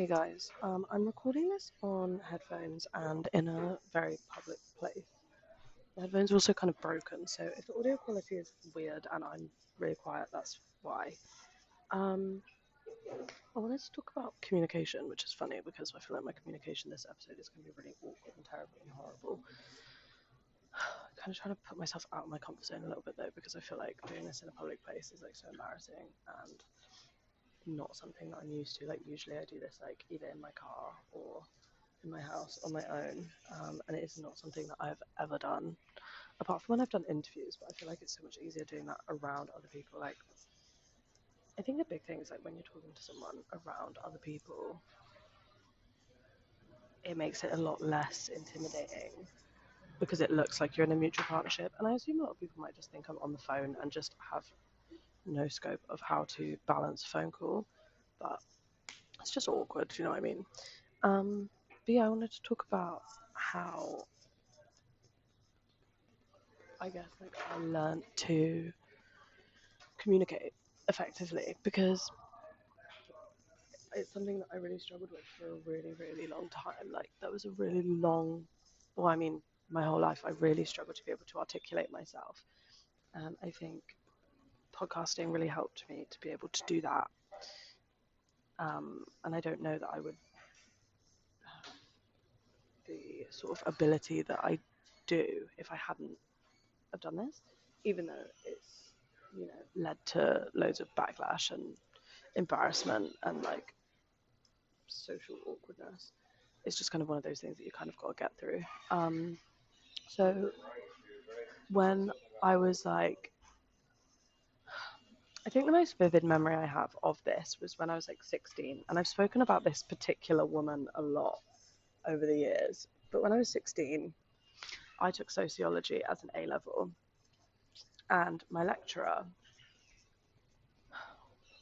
Hey guys, I'm recording this on headphones and in a very public place. The headphones are also kind of broken, so if the audio quality is weird and I'm really quiet, that's why. Um, I wanted to talk about communication, which is funny because I feel like my communication this episode is going to be really awkward and terrible and horrible. Kind of trying to put myself out of my comfort zone a little bit though, because I feel like doing this in a public place is like so embarrassing and not something that I'm used to. Like usually I do this like either in my car or in my house on my own, and it is not something that I've ever done, apart from when I've done interviews. But I feel like it's so much easier doing that around other people. Like I think the big thing is like when you're talking to someone around other people, it makes it a lot less intimidating because it looks like you're in a mutual partnership. And I assume a lot of people might just think I'm on the phone and just have no scope of how to balance a phone call, but it's just awkward. Do you know what I mean? But yeah, I wanted to talk about how I guess like I learned to communicate effectively because it's something that I really struggled with for a really, really long time. Like that was a really long, well, I mean, my whole life I really struggled to be able to articulate myself. And I think podcasting really helped me to be able to do that. And I don't know that I would have the sort of ability that I do if I hadn't have done this, even though it's, led to loads of backlash and embarrassment and like social awkwardness. It's just kind of one of those things that you kind of got to get through. So when I was like, I think the most vivid memory I have of this was when I was like 16, and I've spoken about this particular woman a lot over the years. But when I was 16, I took sociology as an A level, and my lecturer,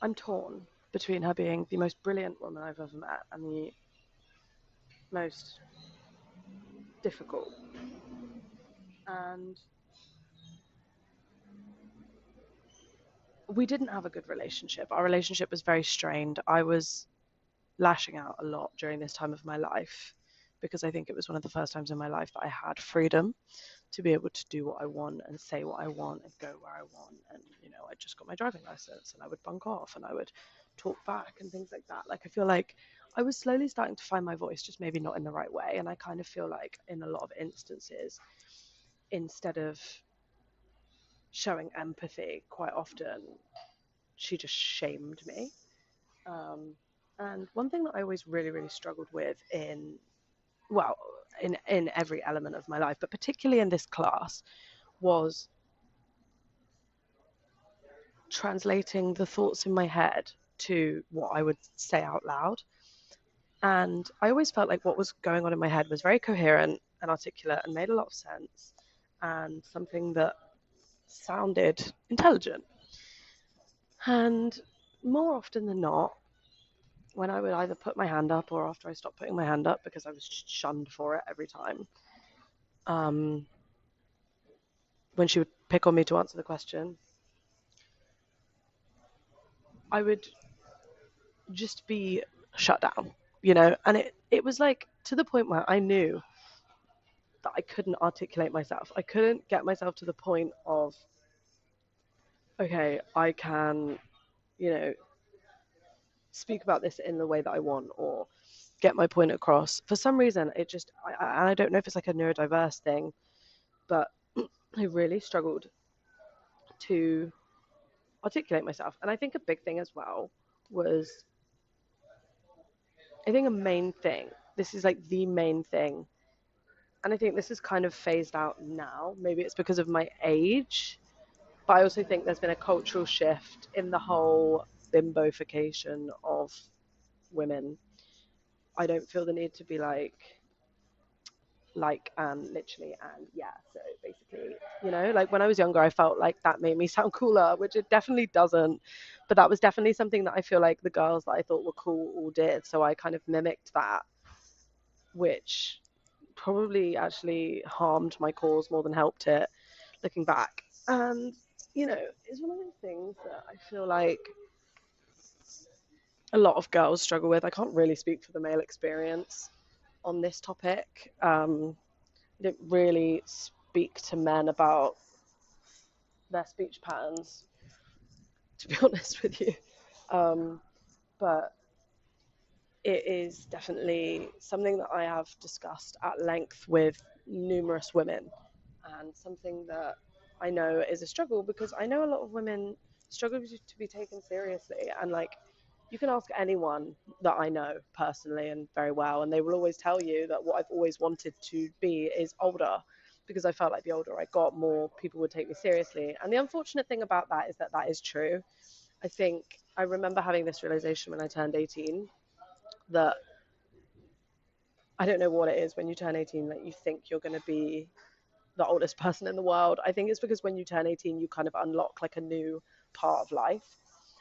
I'm torn between her being the most brilliant woman I've ever met and the most difficult. And we didn't have a good relationship. Our relationship was very strained. I was lashing out a lot during this time of my life because I think it was one of the first times in my life that I had freedom to be able to do what I want and say what I want and go where I want. And, I just got my driving license and I would bunk off and I would talk back and things like that. Like, I feel like I was slowly starting to find my voice, just maybe not in the right way. And I kind of feel like in a lot of instances, instead of showing empathy quite often, she just shamed me. And one thing that I always really, really struggled with well, in every element of my life, but particularly in this class, was translating the thoughts in my head to what I would say out loud. And I always felt like what was going on in my head was very coherent and articulate and made a lot of sense and something that sounded intelligent. And more often than not, when I would either put my hand up or after I stopped putting my hand up because I was shunned for it every time, um, when she would pick on me to answer the question, I would just be shut down, and it was like to the point where I knew that I couldn't articulate myself. I couldn't get myself to the point of, okay, I can, you know, speak about this in the way that I want or get my point across. For some reason, it just, and I don't know if it's like a neurodiverse thing, but I really struggled to articulate myself. And I think a big thing as well was, I think a main thing, this is like the main thing, and I think this is kind of phased out now. Maybe it's because of my age, but I also think there's been a cultural shift in the whole bimbofication of women. I don't feel the need to be like and literally and yeah. So basically, like when I was younger, I felt like that made me sound cooler, which it definitely doesn't. But that was definitely something that I feel like the girls that I thought were cool all did. So I kind of mimicked that, which probably actually harmed my cause more than helped it, looking back. And, it's one of those things that I feel like a lot of girls struggle with. I can't really speak for the male experience on this topic. I don't really speak to men about their speech patterns, to be honest with you. Um, but it is definitely something that I have discussed at length with numerous women, and something that I know is a struggle because I know a lot of women struggle to be taken seriously. And like, you can ask anyone that I know personally and very well, and they will always tell you that what I've always wanted to be is older, because I felt like the older I got, more people would take me seriously. And the unfortunate thing about that is that that is true. I think I remember having this realization when I turned 18, that I don't know what it is when you turn 18 that you think you're going to be the oldest person in the world. I think it's because when you turn 18, you kind of unlock like a new part of life.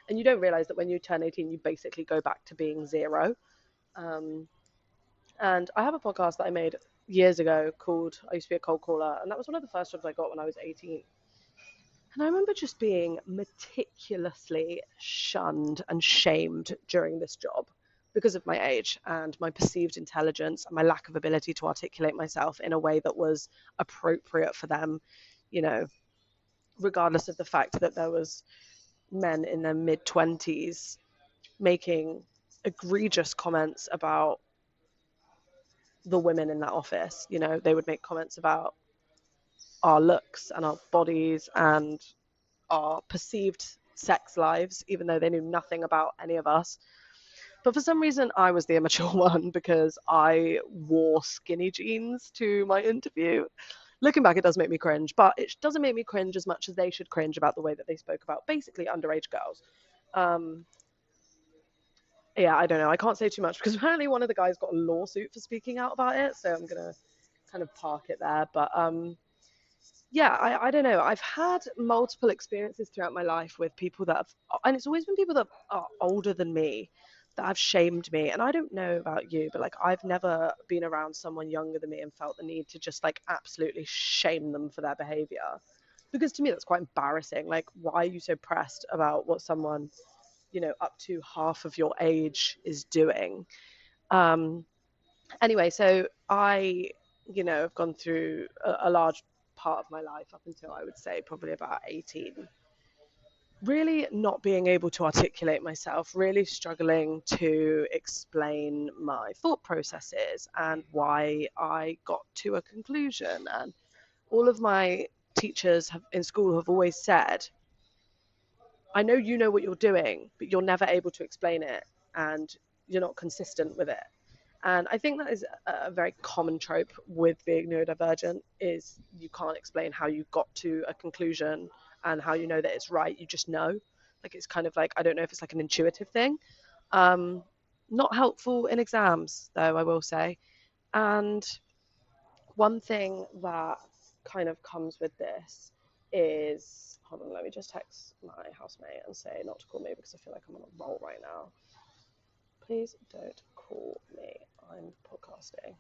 And you don't realize that when you turn 18, you basically go back to being zero. Um, and I have a podcast that I made years ago called I Used to Be a Cold Caller. And that was one of the first jobs I got when I was 18. And I remember just being meticulously shunned and shamed during this job because of my age and my perceived intelligence and my lack of ability to articulate myself in a way that was appropriate for them, you know, regardless of the fact that there was men in their mid-20s making egregious comments about the women in that office. You know, they would make comments about our looks and our bodies and our perceived sex lives, even though they knew nothing about any of us. But for some reason, I was the immature one because I wore skinny jeans to my interview. Looking back, it does make me cringe, but it doesn't make me cringe as much as they should cringe about the way that they spoke about basically underage girls. Um, yeah, I don't know. I can't say too much because apparently one of the guys got a lawsuit for speaking out about it, so I'm gonna kind of park it there. But yeah, I don't know. I've had multiple experiences throughout my life with people that have, and it's always been people that are older than me that have shamed me. And I don't know about you, but like, I've never been around someone younger than me and felt the need to just like absolutely shame them for their behavior. Because to me, that's quite embarrassing. Like, why are you so pressed about what someone, you know, up to half of your age is doing? Um, anyway, so I, you know, have gone through a large part of my life up until I would say probably about 18. Really not being able to articulate myself, really struggling to explain my thought processes and why I got to a conclusion. And all of my teachers in school have always said, I know you know what you're doing, but you're never able to explain it and you're not consistent with it. And I think that is a very common trope with being neurodivergent, is you can't explain how you got to a conclusion and how you know that it's right. You just know. Like, it's kind of like, I don't know if it's like an intuitive thing. Um, Not helpful in exams, though, I will say. And one thing that kind of comes with this is, hold on, let me just text my housemate and say not to call me because I feel like I'm on a roll right now. Please don't call me. I'm podcasting.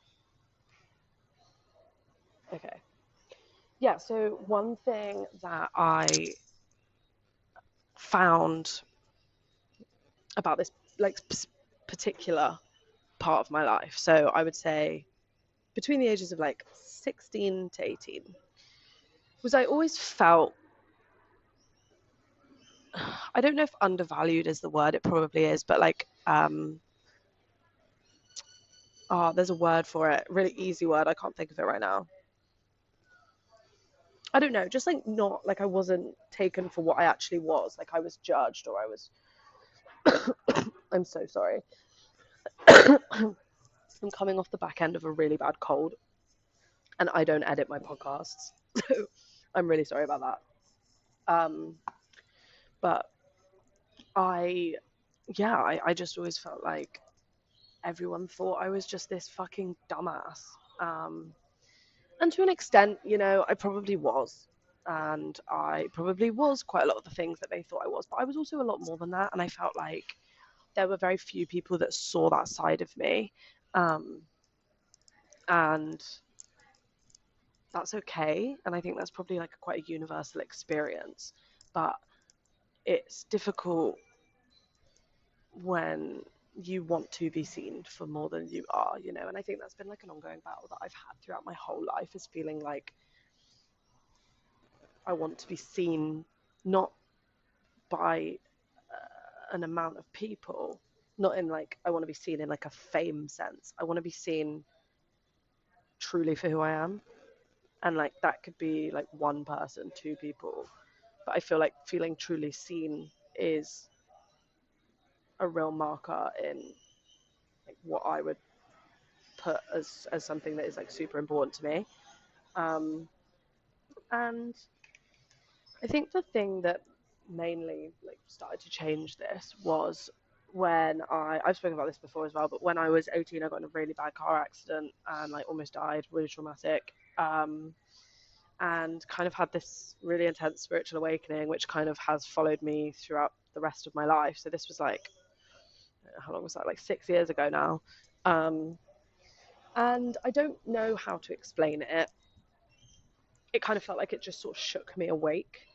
Okay. Yeah, so one thing that I found about this like particular part of my life, so I would say between the ages of like 16 to 18, was I always felt, I don't know if undervalued is the word, it probably is, but like there's a word for it, really easy word, I can't think of it right now. I don't know, just like, not like I wasn't taken for what I actually was, like I was judged, or I was I'm so sorry. I'm coming off the back end of a really bad cold and I don't edit my podcasts. So I'm really sorry about that. But I just always felt like everyone thought I was just this fucking dumbass. And to an extent, you know, I probably was. And I probably was quite a lot of the things that they thought I was. But I was also a lot more than that. And I felt like there were very few people that saw that side of me. And that's okay. And I think that's probably like quite a universal experience. But it's difficult when you want to be seen for more than you are, you know. And I think that's been like an ongoing battle that I've had throughout my whole life, is feeling like I want to be seen not by an amount of people, not in like I want to be seen in like a fame sense. I want to be seen truly for who I am, and like that could be like one person, two people, but I feel like feeling truly seen is a real marker in like what I would put as something that is like super important to me. And I think the thing that mainly like started to change this was when I've spoken about this before as well, but when I was 18, I got in a really bad car accident and like almost died, really traumatic. And kind of had this really intense spiritual awakening, which kind of has followed me throughout the rest of my life. So this was like, how long was that? Like 6 years ago now. And I don't know how to explain it. It kind of felt like it just sort of shook me awake,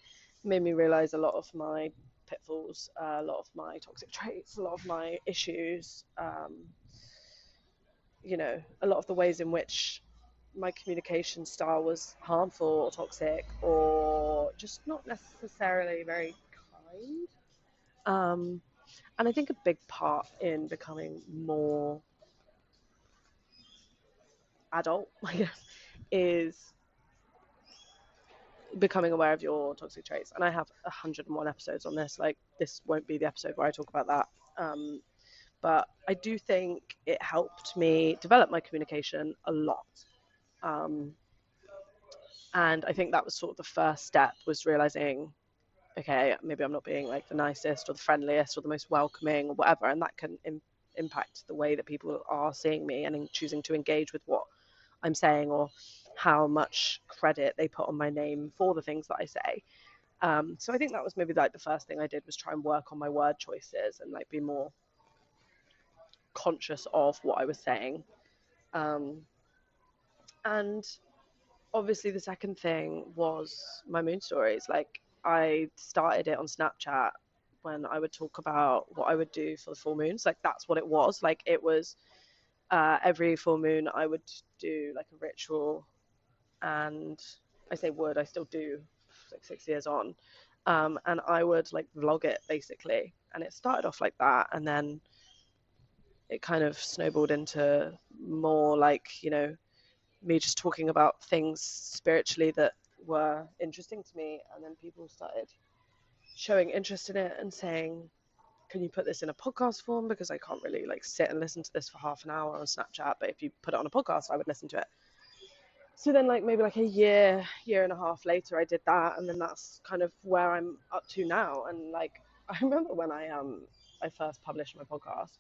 made me realize a lot of my pitfalls, a lot of my toxic traits, a lot of my issues, you know, a lot of the ways in which my communication style was harmful or toxic or just not necessarily very kind. And I think a big part in becoming more adult, I guess, is becoming aware of your toxic traits. And I have 101 episodes on this. Like, this won't be the episode where I talk about that. But I do think it helped me develop my communication a lot. And I think that was sort of the first step, was realizing, okay, maybe I'm not being like the nicest or the friendliest or the most welcoming or whatever. And that can impact the way that people are seeing me and in choosing to engage with what I'm saying, or how much credit they put on my name for the things that I say. So I think that was maybe like the first thing I did, was try and work on my word choices and like be more conscious of what I was saying. And obviously the second thing was my moon stories. Like, I started it on Snapchat when I would talk about what I would do for the full moons. Like, that's what it was. Like, it was every full moon I would do like a ritual, and I say would, I still do, like 6 years on. And I would like vlog it basically. And it started off like that, and then it kind of snowballed into more like, you know, me just talking about things spiritually that were interesting to me. And then people started showing interest in it and saying, can you put this in a podcast form? Because I can't really like sit and listen to this for half an hour on Snapchat, but if you put it on a podcast, I would listen to it. So then like maybe like a year and a half later, I did that. And then that's kind of where I'm up to now. And like, I remember when I first published my podcast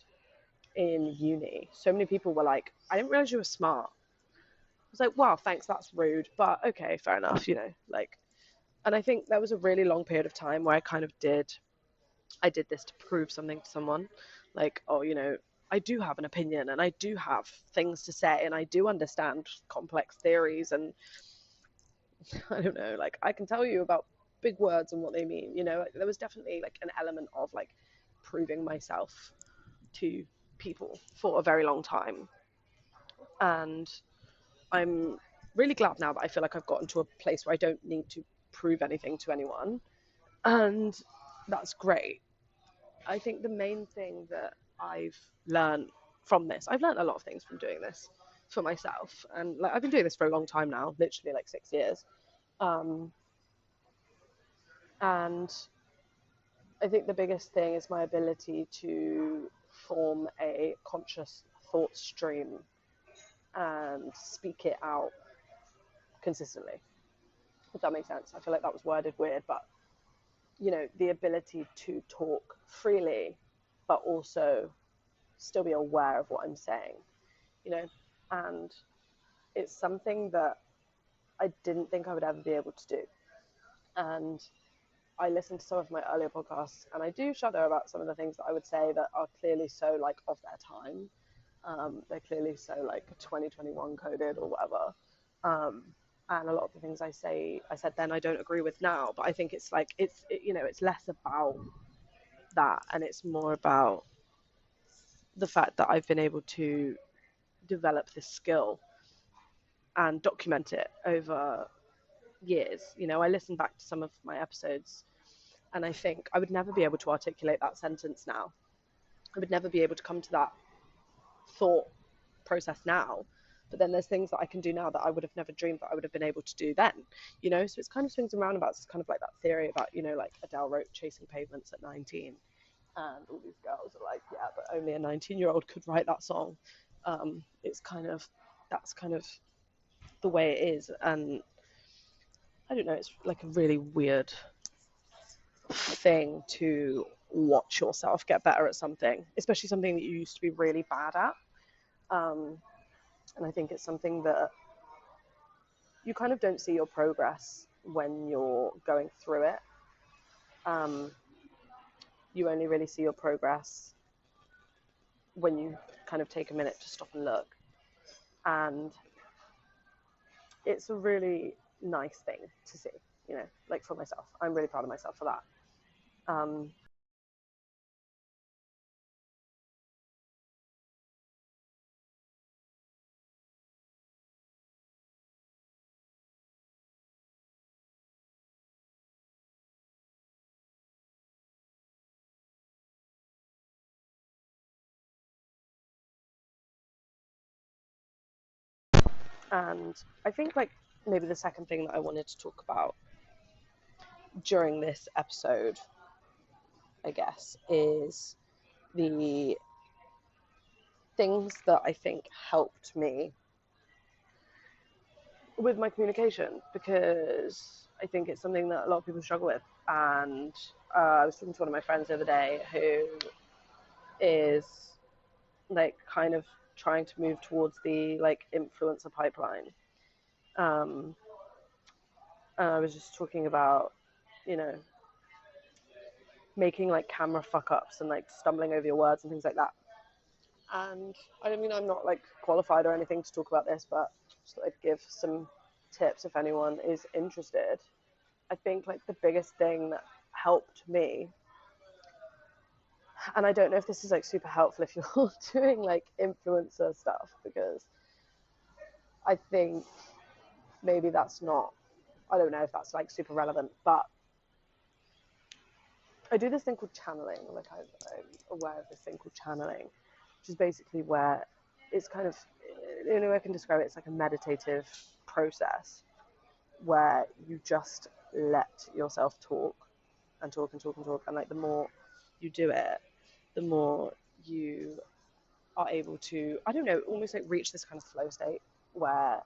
in uni, so many people were like, I didn't realize you were smart. I was like, wow, thanks, that's rude, but okay, fair enough, you know, like. And I think there was a really long period of time where I did this to prove something to someone, like, oh, you know, I do have an opinion and I do have things to say and I do understand complex theories, and I don't know, like, I can tell you about big words and what they mean, you know. There was definitely like an element of like proving myself to people for a very long time. And I'm really glad now that I feel like I've gotten to a place where I don't need to prove anything to anyone. And that's great. I think the main thing that I've learned from this, I've learned a lot of things from doing this for myself. And like, I've been doing this for a long time now, literally like 6 years. And I think the biggest thing is my ability to form a conscious thought stream and speak it out consistently, if that makes sense. I feel like that was worded weird, but you know, the ability to talk freely, but also still be aware of what I'm saying, you know. And it's something that I didn't think I would ever be able to do. And I listened to some of my earlier podcasts, and I do shudder about some of the things that I would say that are clearly so like of their time. They're clearly so like 2021 coded or whatever. And a lot of the things I said then, I don't agree with now. But I think it's like, you know, it's less about that, and it's more about the fact that I've been able to develop this skill and document it over years. You know, I listen back to some of my episodes and I think I would never be able to articulate that sentence now. I would never be able to come to that thought process now. But then there's things that I can do now that I would have never dreamed that I would have been able to do then, you know? So it's kind of swings and roundabouts. It's kind of like that theory about, you know, like Adele wrote Chasing Pavements at 19. And all these girls are like, yeah, but only a 19-year-old could write that song. It's kind of, that's kind of the way it is. And I don't know, it's like a really weird thing to watch yourself get better at something, especially something that you used to be really bad at. And I think it's something that you kind of don't see your progress when you're going through it. You only really see your progress when you kind of take a minute to stop and look. And it's a really nice thing to see, you know, like for myself. I'm really proud of myself for that. And I think like maybe the second thing that I wanted to talk about during this episode, I guess, is the things that I think helped me with my communication, because I think it's something that a lot of people struggle with. And I was talking to one of my friends the other day who is like kind of trying to move towards the like influencer pipeline. And I was just talking about, you know, making like camera fuck ups and like stumbling over your words and things like that. And I mean, I'm not like qualified or anything to talk about this, but just thought I'd give some tips if anyone is interested. I think like the biggest thing that helped me, and I don't know if this is like super helpful if you're doing like influencer stuff, because I think maybe that's not, I don't know if that's like super relevant, but I do this thing called channeling. Like I'm aware of this thing called channeling, which is basically where it's kind of, the only way I can describe it, it's like a meditative process where you just let yourself talk and talk and talk and talk. And like the more you do it, the more you are able to, I don't know, almost like reach this kind of flow state where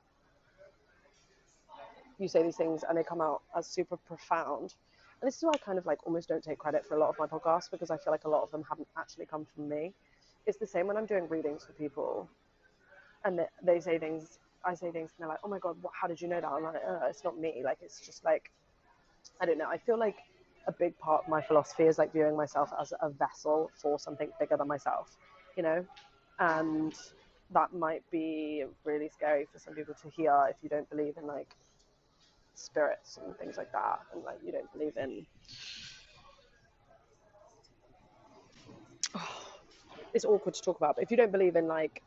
you say these things and they come out as super profound. And this is why I kind of like almost don't take credit for a lot of my podcasts, because I feel like a lot of them haven't actually come from me. It's the same when I'm doing readings for people and they say things, I say things and they're like, oh my God, how did you know that? I'm like, it's not me. Like, it's just like, I don't know. I feel like a big part of my philosophy is like viewing myself as a vessel for something bigger than myself, you know? And that might be really scary for some people to hear if you don't believe in like spirits and things like that, and like you don't believe in, it's awkward to talk about, but if you don't believe in like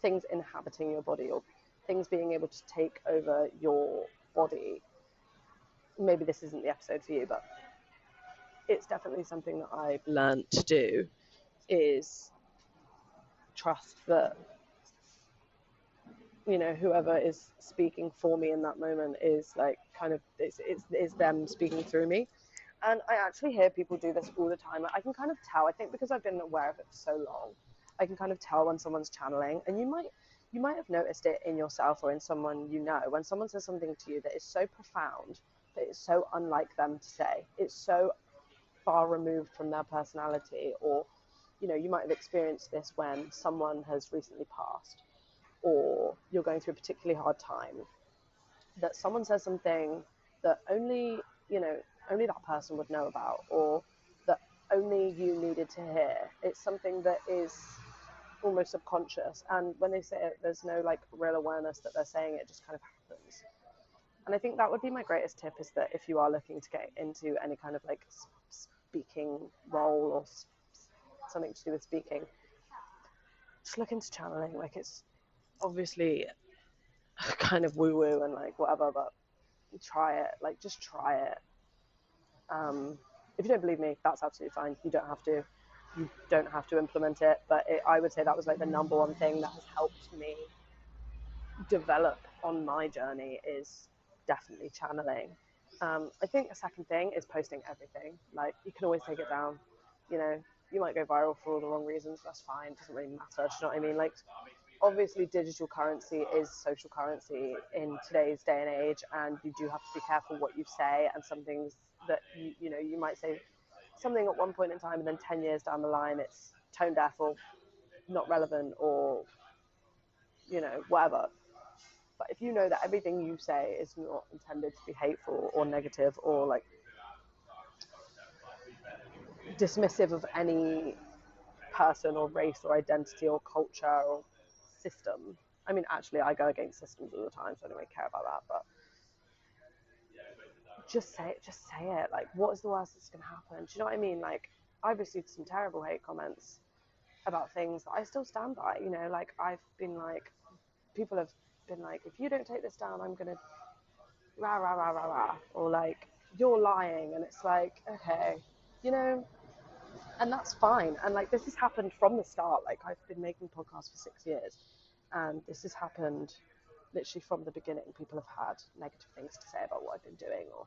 things inhabiting your body or things being able to take over your body, maybe this isn't the episode for you, but it's definitely something that I've learned to do, is trust that, you know, whoever is speaking for me in that moment is like kind of, it's them speaking through me. And I actually hear people do this all the time. I can kind of tell, I think because I've been aware of it for so long, I can kind of tell when someone's channeling. And you might have noticed it in yourself or in someone you know, when someone says something to you that is so profound, that it's so unlike them to say, it's so far removed from their personality. Or, you know, you might have experienced this when someone has recently passed, or you're going through a particularly hard time, that someone says something that only, you know, only that person would know about, or that only you needed to hear. It's something that is almost subconscious, and when they say it, there's no like real awareness that they're saying it, just kind of happens. And I think that would be my greatest tip, is that if you are looking to get into any kind of like speaking role or something to do with speaking, just look into channeling. Like, it's obviously kind of woo woo and like whatever, but try it. Like, just try it. If you don't believe me, that's absolutely fine. You don't have to. You don't have to implement it. But I would say that was like the number one thing that has helped me develop on my journey is definitely channeling. I think a second thing is posting everything. Like, you can always take it down. You know, you might go viral for all the wrong reasons. That's fine. It doesn't really matter. Do you know what I mean? Like, obviously, digital currency is social currency in today's day and age, and you do have to be careful what you say. And some things that you know, you might say something at one point in time, and then 10 years down the line, it's tone deaf or not relevant, or you know, whatever. But if you know that everything you say is not intended to be hateful or negative or like dismissive of any person or race or identity or culture or system. I mean, actually, I go against systems all the time, so I don't really care about that. But just say it. Just say it. Like, what is the worst that's going to happen? Do you know what I mean? Like, I've received some terrible hate comments about things that I still stand by. You know, like, I've been like, people have been like, if you don't take this down, I'm going to rah, rah, rah, rah, rah. Or like, you're lying. And it's like, okay, you know, and that's fine. And like, this has happened from the start. Like, I've been making podcasts for 6 years, and this has happened literally from the beginning. People have had negative things to say about what I've been doing, or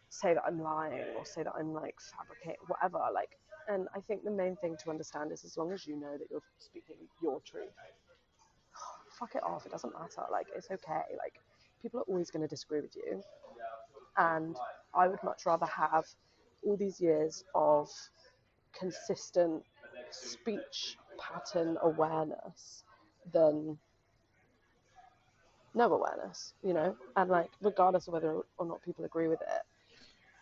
say that I'm lying, or say that I'm like fabricating, whatever. Like, and I think the main thing to understand is, as long as you know that you're speaking your truth, fuck it off. It doesn't matter. Like, it's okay. Like, people are always going to disagree with you, and I would much rather have all these years of consistent speech pattern awareness than no awareness, you know? And like, regardless of whether or not people agree with it,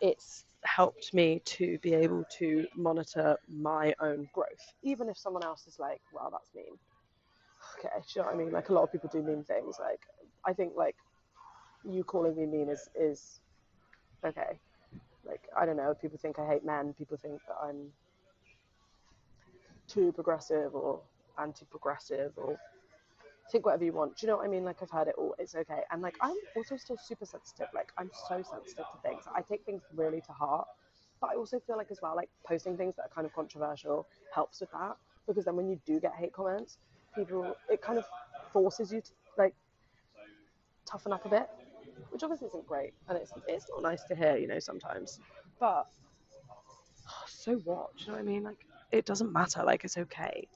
it's helped me to be able to monitor my own growth. Even if someone else is like, well, that's mean. Okay, do you know what I mean? Like, a lot of people do mean things. Like, I think like you calling me mean is okay. Like, I don't know, people think I hate men, people think that I'm too progressive or anti-progressive, or think whatever you want. Do you know what I mean? Like, I've heard it all. It's okay. And like, I'm also still super sensitive. Like, I'm so sensitive to things. I take things really to heart. But I also feel like, as well, like, posting things that are kind of controversial helps with that, because then when you do get hate comments, people, it kind of forces you to like toughen up a bit, which obviously isn't great, and it's not nice to hear, you know, sometimes. But so what? Do you know what I mean? Like, it doesn't matter. Like, it's okay.